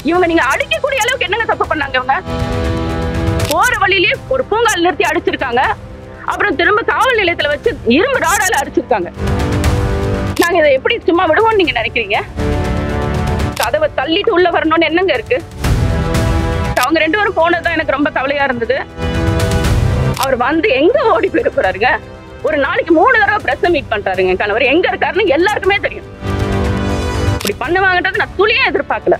இவங்க நீங்க அடிக்கக்கூடிய அளவுக்கு என்னங்க தப்பு பண்ணாங்க? இவங்க போற வழியிலேயே ஒரு பூங்கால் நிறுத்தி அடிச்சிருக்காங்க. அப்புறம் திரும்ப காவல் நிலையத்துல வச்சு இரும்பு ராடால அடிச்சிருக்காங்க. நாங்க இதை எப்படி சும்மா விடுவோம்னு நீங்க நினைக்கிறீங்க? கதவை தள்ளிட்டு உள்ள வரணும்னு என்னங்க இருக்கு? அவங்க 2 பேரும் போனதுதான் எனக்கு ரொம்ப கவலையா இருந்தது. அவர் வந்து எங்க ஓடி போயிருக்கிறாருங்க? ஒரு நாளைக்கு 3 தடவை பிரஸ் மீட் பண்றாருங்க கணவர். எங்க இருக்காருன்னு எல்லாருக்குமே தெரியும். இப்படி பண்ணுவாங்கன்றது நான் துளியே எதிர்பார்க்கல.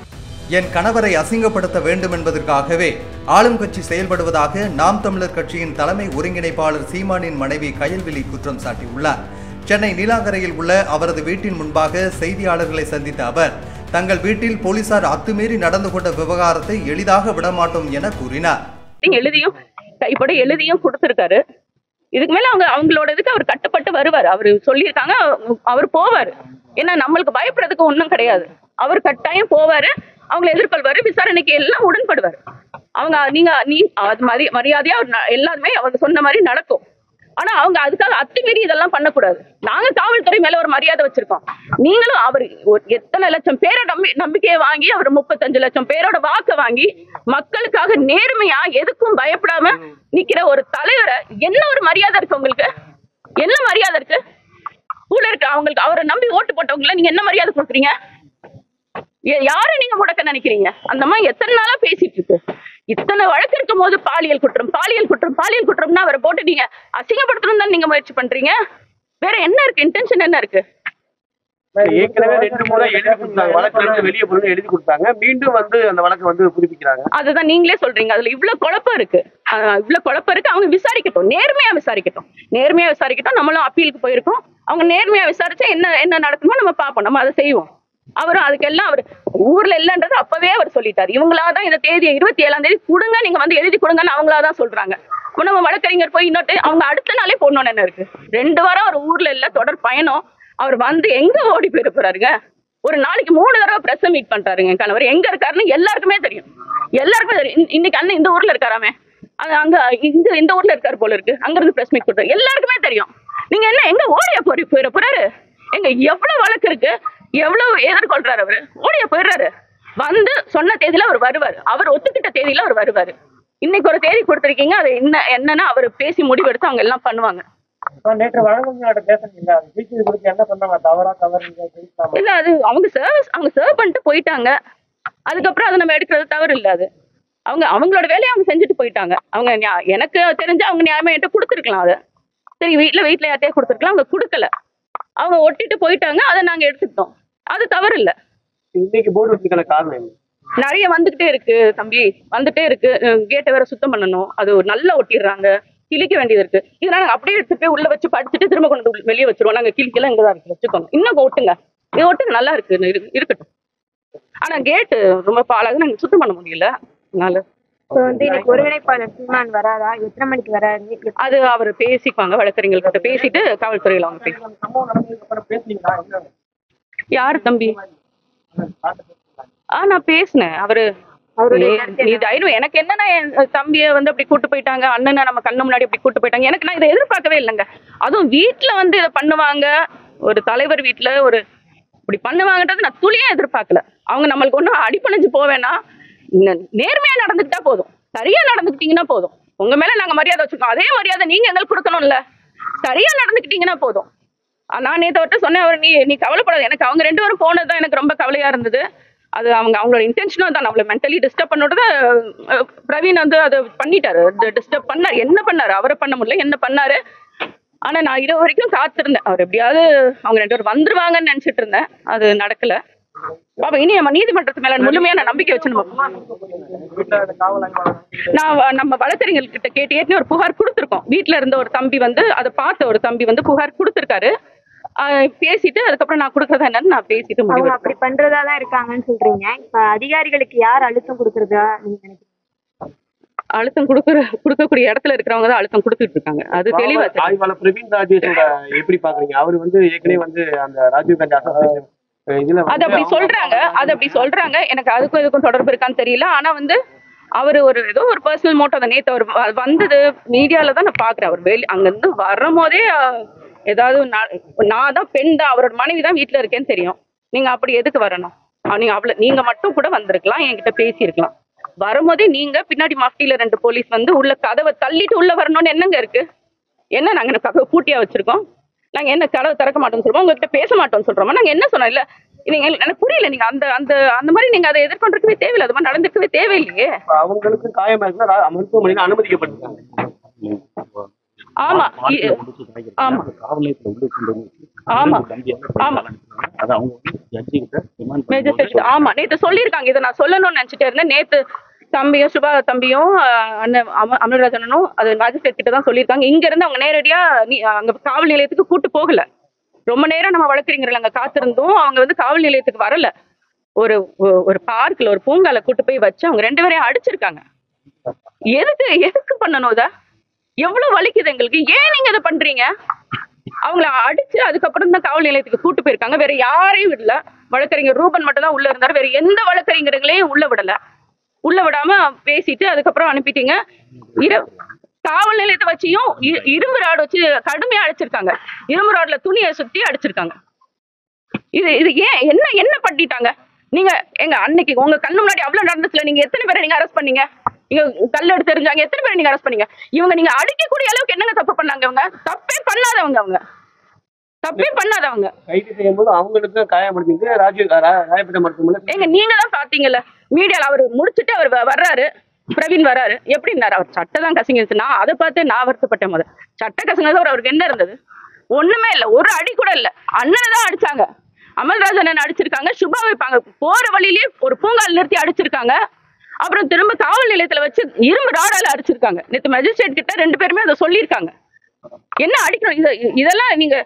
என் கணவரை அசிங்கப்படுத்த வேண்டும் என்பதற்காகவே ஆளும் கட்சி செயல்படுவதாக நாம் தமிழர் கட்சியின் தலைமை ஒருங்கிணைப்பாளர் சீமானின் மனைவி கயல்விழி குற்றம் சாட்டியுள்ளார். சென்னை நீலாங்கரையில் உள்ள அவரது வீட்டின் முன்பாக செய்தியாளர்களை சந்தித்த அவர், தங்கள் வீட்டில் போலீசார் அத்துமீறி நடந்து கொண்ட விவகாரத்தை எளிதாக விடமாட்டோம் என கூறினார். எழுதியும் கைப்பட எழுதியும் கொடுத்திருக்காரு. இதுக்கு மேல அவங்களோட இதுக்கு அவர் கட்டுப்பட்டு வருவார். அவர் சொல்லியிருக்காங்க, அவர் போவாரு. ஏன்னா நம்மளுக்கு பயப்படுறதுக்கு ஒன்றும் கிடையாது. அவர் கட்டாயம் போவாரு, அவங்களை எதிர்கொள்வாரு, விசாரணைக்கு எல்லாம் உடன்படுவார். அவங்க மரியாதையா எல்லாருமே அவங்க சொன்ன மாதிரி நடக்கும். ஆனா அவங்க அதுக்காக அத்துமீறி இதெல்லாம் பண்ணக்கூடாது. நாங்க காவல்துறை மேல ஒரு மரியாதை வச்சிருக்கோம். நீங்களும் அவர் எத்தனை லட்சம் பேரோட நம்பிக்கையை வாங்கி அவர் 35 லட்சம் பேரோட வாக்கு வாங்கி மக்களுக்காக நேர்மையா எதுக்கும் பயப்படாம நிக்கிற ஒரு தலைவரை என்ன ஒரு மரியாதை இருக்கு உங்களுக்கு? என்ன மரியாதை இருக்கு? கூட இருக்கு அவங்களுக்கு அவரை நம்பி ஓட்டு போட்டவங்களை நீங்க என்ன மரியாதை கொடுக்குறீங்க? யாரை நீங்க முடக்க நினைக்கிறீங்க? அந்த மாதிரி எத்தனை நாளா பேசிட்டு இருக்கு. இத்தனை வழக்கு இருக்கும் போது பாலியல் குற்றம்னா அவரை போட்டு நீங்க அசிங்கப்படுத்தணும் தான் நீங்க முயற்சி பண்றீங்க. வேற என்ன இருக்கு? இன்டென்ஷன் என்ன இருக்கு? ஏற்கனவே 2 முறை எழுதி கொடுத்தாங்க, வழக்கு வெளியே போய் எழுதி கொடுத்தாங்க, மீண்டும் வந்து அந்த வழக்கு வந்து புதுப்பிக்கிறாங்க. அதுதான் நீங்களே சொல்றீங்க. அதுல இவ்வளவு குழப்பம் இருக்கு. அவங்க விசாரிக்கட்டும், நேர்மையா விசாரிக்கட்டும். நம்மளும் அப்பீலுக்கு போயிருக்கோம். அவங்க நேர்மையா விசாரிச்சா என்ன நடக்குமோ நம்ம பார்ப்போம், நம்ம அதை செய்வோம். அவரும் அதுக்கெல்லாம் அவர் ஊர்ல இல்லன்றது அப்பவே அவர் சொல்லிட்டாரு. இவங்களாதான் இந்த தேதியை 27ஆம் தேதி கொடுங்க, நீங்க வந்து எழுதி கொடுங்கன்னு அவங்களாதான் சொல்றாங்க. நம்ம வழக்கறிஞர் போய் இன்னொரு அவங்க அடுத்த நாளே போடணும்னு என்ன இருக்கு? 2 வாரம் அவர் ஊர்ல இல்ல, தொடர் பயணம். அவர் வந்து எங்க ஓடி போயிருக்கிறாருங்க? ஒரு நாளைக்கு 3 தடவை பிரஸ் மீட் பண்றாருங்க கணவர். எங்க இருக்காருன்னு எல்லாருக்குமே தெரியும். இன்னைக்கு அண்ணன் இந்த ஊர்ல இருக்காராமே, அங்க இந்த ஊர்ல இருக்காரு போல இருக்கு. அங்க இருந்து பிரஸ் மீட் கொடுத்தாரு, எல்லாருக்குமே தெரியும். நீங்க என்ன எங்க ஓடியா போறாரு? எங்க எவ்வளவு வழக்கு இருக்கு, எவ்வளவு எதிர்கொள்றாரு அவரு? ஓடியா போயிடுறாரு. வந்து சொன்ன தேதியில அவர் வருவாரு, அவர் ஒத்துக்கிட்ட தேதியில அவர் வருவாரு. இன்னைக்கு ஒரு தேதி கொடுத்திருக்கீங்க, அது என்னன்னா அவர் பேசி முடிவெடுத்து அவங்க எல்லாம் பண்ணுவாங்க. நேற்று வழக்கறிஞர்கிட்ட பேசுறீங்க, என்ன பண்ணாங்க? இல்ல, அது அவங்க சர்வ் பண்ணிட்டு போயிட்டாங்க. அதுக்கப்புறம் அதை நம்ம எடுக்கிறது தவறு இல்ல. அது அவங்களோட வேலையை அவங்க செஞ்சுட்டு போயிட்டாங்க. அவங்க எனக்கு தெரிஞ்சு அவங்க நியாயமா என்கிட்ட கொடுத்துருக்கலாம். அதை சரி வீட்டுல யார்ட்டையே கொடுத்துருக்கலாம், அவங்க கொடுக்கல. அவங்க ஒட்டிட்டு போயிட்டாங்க, அதை நாங்க எடுத்துக்கிட்டோம். அது தவறு இல்ல. இன்னைக்கு போர்டு வச்சதுக்கான காரணம் என்ன? நிறைய வந்துகிட்டே இருக்கு தம்பி, வந்துட்டே இருக்கு. கேட்டை வேற சுத்தம் பண்ணணும், அது நல்லா ஒட்டிடுறாங்க, கிழிக்க வேண்டியது இருக்கு. இதெல்லாம் நாங்க அப்படியே எடுத்துட்டு போய் உள்ள வச்சு படிச்சுட்டு திரும்ப கொண்டு வெளியே வச்சிருவோம். நாங்க கிழிக்கலாம் இங்கதான் இருக்கு, வச்சுக்கோங்க. இன்னும் ஒட்டுங்க, இது ஒட்டுங்க, நல்லா இருக்கு, இருக்கட்டும். ஆனா கேட்டு ரொம்ப பாழாக நாங்க சுத்தம் பண்ண முடியல. அதனால ஒருங்கிணைப்பாளர் சீமான் வராதா? எத்தனை மணிக்கு வராது? அது அவர் பேசிப்பாங்க, வழக்கறிஞர்கள் கிட்ட பேசிட்டு காவல்துறையில அவங்க பேசுவாங்க. யாரு தம்பி? நான் பேசினேன். எனக்கு என்னன்னா தம்பியை வந்து அப்படி கூட்டு போயிட்டாங்க, அண்ணனை நம்ம கண்ணு முன்னாடி அப்படி கூட்டு போயிட்டாங்க. எனக்கு நான் இதை எதிர்பார்க்கவே இல்லைங்க. அதுவும் வீட்டுல வந்து இதை பண்ணுவாங்க, ஒரு தலைவர் வீட்டுல ஒரு இப்படி பண்ணுவாங்கன்றது நான் துளியா எதிர்பார்க்கல. அவங்க நம்மளுக்கு ஒன்றும் அடிப்பணிஞ்சு போவேன்னா, நேர்மையா நடந்துக்கிட்டா போதும், சரியா நடந்துக்கிட்டீங்கன்னா போதும். உங்க மேல நாங்க மரியாதை வச்சிருக்கோம், அதே மரியாதை நீங்க எங்களுக்கு கொடுக்கணும்ல. சரியா நடந்துக்கிட்டீங்கன்னா போதும். நான் நேற்று சொன்னேன், அவர் நீ கவலைப்படாது. எனக்கு அவங்க 2 பேரும் போனதுதான் எனக்கு ரொம்ப கவலையா இருந்தது. அது அவங்களோட இன்டென்ஷனும் தான் நம்மளை மென்டலி டிஸ்டர்ப் பண்ணோட பிரவீன் வந்து அதை பண்ணிட்டாரு, டிஸ்டர்ப் பண்ணாரு. என்ன பண்ணாரு? அவரை பண்ண முடியல, என்ன பண்ணாரு? ஆனா நான் இரவு வரைக்கும் காத்திருந்தேன், அவர் எப்படியாவது அவங்க 2 பேரும் வந்துருவாங்கன்னு நினைச்சிட்டு இருந்தேன். அது நடக்கல. பாப்பா, இனி நம்ம நீதிமன்றத்து மேல முழுமையான நம்பிக்கை வச்சு நம்ம வழக்கறிஞர்கள் கிட்ட கேட்டு ஏற்கனவே ஒரு புகார் கொடுத்துருக்கோம். வீட்டுல இருந்த ஒரு தம்பி வந்து அதை பார்த்த ஒரு தம்பி வந்து புகார் கொடுத்துருக்காரு. பேசிட்டு அதுக்கப்புறம் நான் கொடுக்கறதா என்னன்னு நான் பேசிட்டு முடிவு. அப்படி பண்றதாதான் இருக்காங்கன்னு சொல்றீங்க. இப்ப அதிகாரிகளுக்கு யார் அழுத்தம் கொடுக்கறதா நீங்க நினைக்கிறீங்க? அழுத்தம் கொடுக்கக்கூடிய இடத்துல இருக்கிறவங்க தான் அழுத்தம் கொடுத்துட்டு இருக்காங்க. அது தெளிவா. பிரவீன் ராஜேஷோட எப்படி பாக்குறீங்க? அவரு வந்து ஏற்கனவே வந்து அந்த ராஜீவ் காந்தி அது அப்படி சொல்றாங்க. எனக்கு அதுக்கும் இதுக்கும் தொடர்பு இருக்கான்னு தெரியல. ஆனா வந்து அவரு ஏதோ ஒரு பர்சனல் மோட்டோ தான். நேத்து அவர் வந்தது மீடியால தான் நான் பாக்குறேன். அவர் அங்க இருந்து வரும் போதே ஏதாவது நான் தான் பெண் தான், அவரோட மனைவி தான் வீட்டுல இருக்கேன்னு தெரியும். நீங்க அப்படி எதுக்கு வரணும்? நீங்க மட்டும் கூட வந்திருக்கலாம், என்கிட்ட பேசியிருக்கலாம். வரும்போதே நீங்க பின்னாடி மஃப்டியில 2 போலீஸ் வந்து உள்ள கதவை தள்ளிட்டு உள்ள வரணும்னு என்னங்க இருக்கு? என்ன நாங்க கதவை பூட்டியா வச்சிருக்கோம்? நாங்க என்ன கதவை திறக்க மாட்டோம்னு சொல்றோம், உங்ககிட்ட பேச மாட்டோம்னு சொல்றோமா? நாங்க என்ன சொன்னோம்? இல்ல நீங்க எனக்கு புரியல. நீங்க அந்த அந்த அந்த மாதிரி நீங்க அதை எதிர்கொண்டிருக்கவே தேவையில்லை, அது மாதிரி நடந்திருக்கவே தேவையில்லையே. அவங்களுக்கு காயமா இருந்தா மருத்துவமனையில அனுமதிக்கப்பட்டிருக்காங்க. ஆமா ஆமா ஆமா ஆமா மேஜிஸ்ட்ரேட் ஆமா நேத்து சொல்லியிருக்காங்க. இதை நான் சொல்லணும்னு நினைச்சிட்டே இருந்தேன். நேத்து தம்பியும் சுபா தம்பியும் அண்ணன் அமல்ராஜனும் அது மேஜிஸ்ட்ரேட் கிட்ட தான் சொல்லியிருக்காங்க. இங்க இருந்து அவங்க நேரடியா அங்க காவல் நிலையத்துக்கு கூட்டு போகல. ரொம்ப நேரம் நம்ம வழக்கறிஞர்கள் அங்க காத்திருந்தோம். அவங்க வந்து காவல் நிலையத்துக்கு வரல. ஒரு ஒரு பார்க்ல ஒரு பூங்கால கூட்டு போய் வச்சு அவங்க 2 பேரையும் அடிச்சிருக்காங்க. எதுக்கு பண்ணணும்? இத எவ்வளவு வலிக்குது எங்களுக்கு. ஏன் நீங்க இதை பண்றீங்க? அவங்கள அடிச்சு அதுக்கப்புறம் தான் காவல் நிலையத்துக்கு கூட்டு போயிருக்காங்க. வேற யாரையும் விடல. வழக்கறிஞர் ரூபன் மட்டும் தான் உள்ள இருந்தாரு. வேற எந்த வழக்கறிஞர்களையும் உள்ள விடல. உள்ள விடாம பேசிட்டு அதுக்கப்புறம் அனுப்பிட்டீங்க. காவல் நிலையத்தை வச்சியும் இரும்பு ராடு வச்சு கடுமையா அடிச்சிருக்காங்க. இரும்பு ராடுல துணியை சுத்தி அடிச்சிருக்காங்க. இது ஏன் என்ன பண்ணிட்டாங்க? நீங்க எங்க அன்னைக்கு உங்க கண்ணு முன்னாடி அவ்வளவு நடந்துச்சுல, நீங்க எத்தனை பேரை நீங்க அரெஸ்ட் பண்ணீங்க? நீங்க கல் எடுத்து எறிஞ்சாங்க, எத்தனை பேரை நீங்க அரெஸ்ட் பண்ணீங்க? நீங்க அடிக்கக்கூடிய அளவுக்கு என்னங்க தப்பு பண்ணாங்க? இவங்க தப்பே பண்ணாதவங்க. தப்பே பண்ணாதவங்க கைது செய்யும்போது அவங்களுக்கு காயப்படுத்திட்டு ராயப்பேட்டை மருத்துவமனை நீங்க தான் பாத்தீங்கல்ல மீடியால. அவர் முடிச்சுட்டு அவர் வர்றாரு, பிரவீன் வர்றாரு. எப்படி இருந்தாரு? அவர் சட்டை தான் கசங்கிச்சு. நான் அதை பார்த்து நான் வருத்தப்பட்டேன். முதல் சட்டை கசங்கிறது அவருக்கு என்ன இருந்தது? ஒண்ணுமே இல்லை. ஒரு அடி கூட இல்லை. அண்ணனை தான் அடிச்சாங்க. அமல்ராஜன் அடிச்சிருக்காங்க. சுபா வைப்பாங்க போற வழியிலேயே ஒரு பூங்கால் நிறுத்தி அடிச்சிருக்காங்க. அப்புறம் திரும்ப காவல் நிலையத்துல வச்சு இரும்பு ராடால அடிச்சிருக்காங்க. நேற்று மேஜிஸ்ட்ரேட் கிட்ட 2 பேருமே அதை சொல்லியிருக்காங்க. என்ன அடிக்கணும்? இதெல்லாம் நீங்க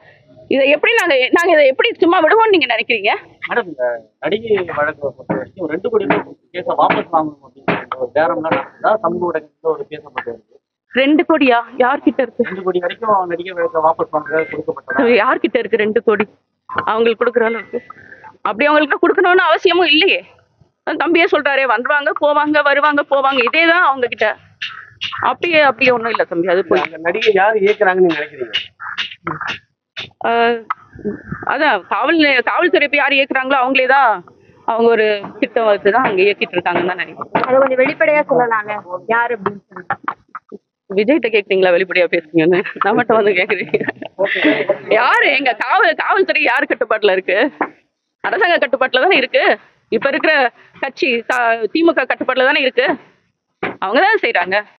இதை எப்படி நாங்க இதை எப்படி சும்மா விடுவோம்னு நீங்க நினைக்கிறீங்க? மேடம், இந்த நடிகை வழக்கு பொறுத்த வரைக்கும் 2 கோடி கேஸை வாபஸ் வாங்கணும் அப்படின்னு ஒரு பேரம்லாம் நடந்ததா சமூக ஊடகத்துல ஒரு பேசப்பட்டு இருக்கு. 2 கோடியா? யார்கிட்ட இருக்கு? 2 கோடி வரைக்கும் நடிகை வழக்கை வாபஸ் வாங்குறது கொடுக்கப்பட்டது. யார்கிட்ட இருக்கு 2 கோடி? அவங்களுக்கு கொடுக்குற அளவுக்கு அப்படி அவங்களுக்கு கொடுக்கணும்னு அவசியமும் இல்லையே. தம்பியே சொல்றாரே, வந்துருவாங்க போவாங்க, வருவாங்க போவாங்க, இதேதான் அவங்க கிட்ட. அப்படியே ஒண்ணும் இல்ல தம்பி. அது போய் நடிகை யாரு இயக்குறாங்கன்னு நீங்க நினைக்கிறீங்க? அதான் காவல்துறை யார் இயக்குறாங்களோ அவங்களேதான். அவங்க ஒரு திட்டம் வச்சுதான் அங்க இயக்கிட்டு இருக்காங்கன்னு தான் நினைக்கிறேன். அதை கொஞ்சம் வெளிப்படையா சொல்லலாங்க யாரு அப்படின்னு சொல்லி. விஜய்கிட்ட கேக்குறீங்களா வெளிப்படையா பேசுங்கன்னு? நம்மகிட்ட வந்து கேக்குறீங்க? யாரு எங்க காவல்துறை யார் கட்டுப்பாட்டுல இருக்கு? அரசாங்க கட்டுப்பாட்டுல தானே இருக்கு. இப்ப இருக்கிற கட்சி திமுக கட்டுப்பாட்டுல தானே இருக்கு. அவங்கதான் செய்யறாங்க.